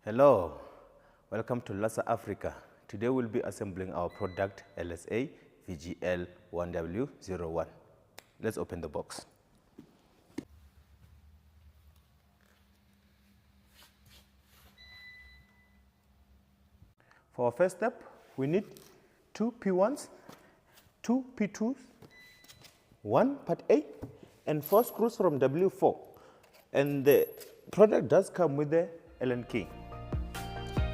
Hello, welcome to Lasa.Africa. Today we'll be assembling our product LSA VGL 1W01. Let's open the box. For our first step, we need 2 P1s, 2 P2s, 1 part A, and 4 screws from W4. And the product does come with the Allen key.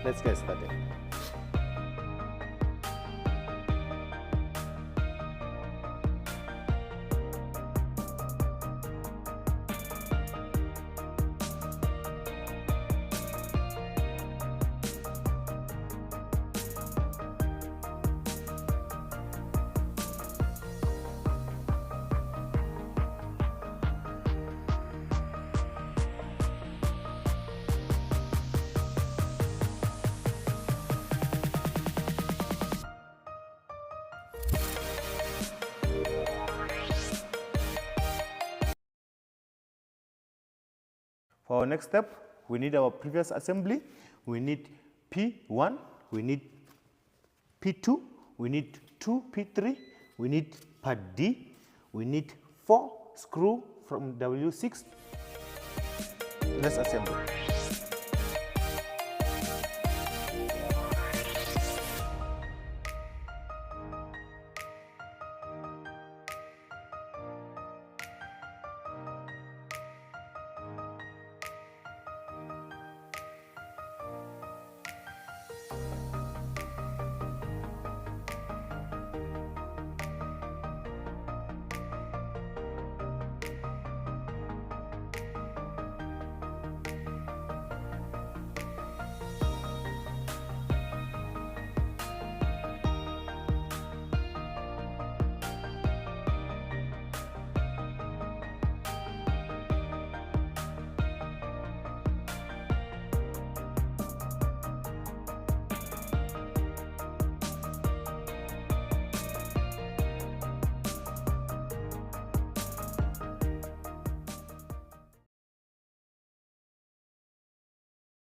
Let's get started. For our next step, we need our previous assembly. We need P1, we need P2, we need 2 P3, we need part D, we need 4 screw from W6. Let's assemble.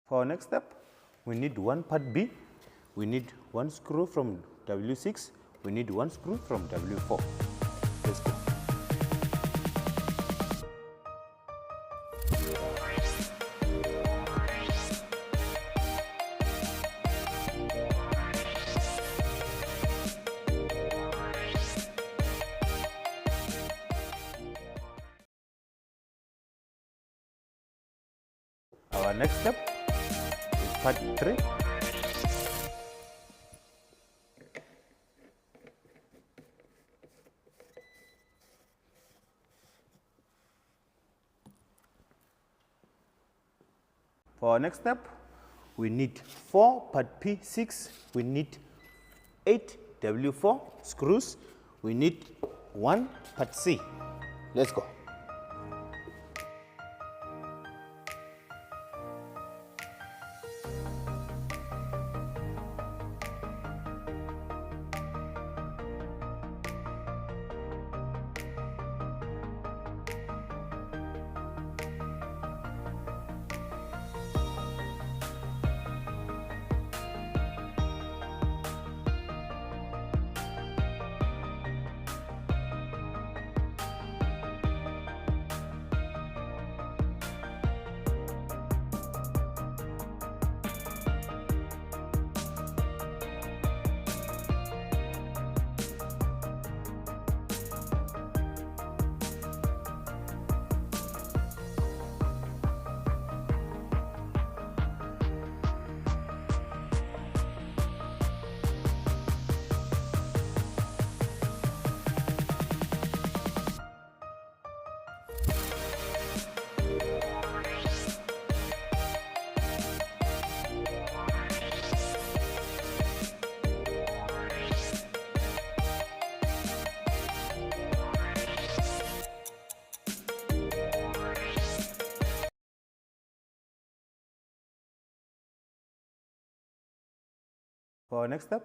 For our next step, we need 1 part B, we need 1 screw from W6, we need 1 screw from W4. Let's go. Our next step is part 3. For our next step, we need 4 part P6, we need 8 W4 screws, we need 1 part C. Let's go. For our next step,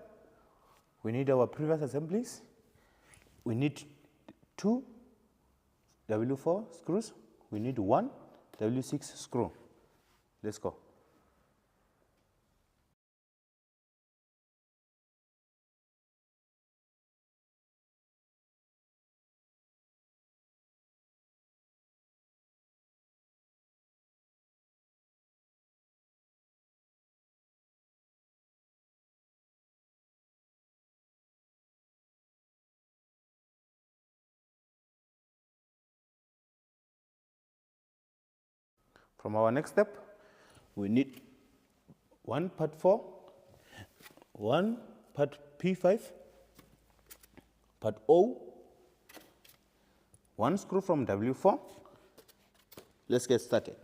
we need our previous assemblies. We need 2 W4 screws. We need 1 W6 screw. Let's go. From our next step, we need 1 part 4, 1 part P5, part O, 1 screw from W4. Let's get started.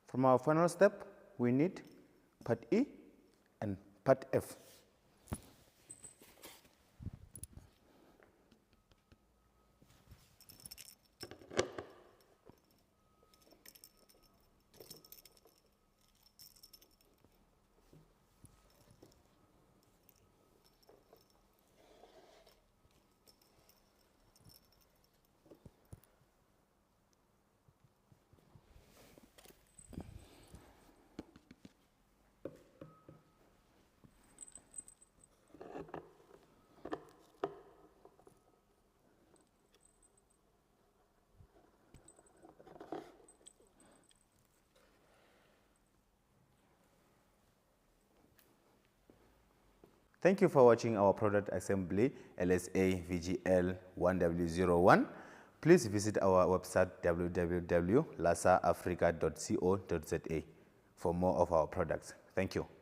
From our final step, we need part E and part F. Thank you for watching our product assembly LSA VGL 1W01. Please visit our website www.lasa.africa.co.za for more of our products. Thank you.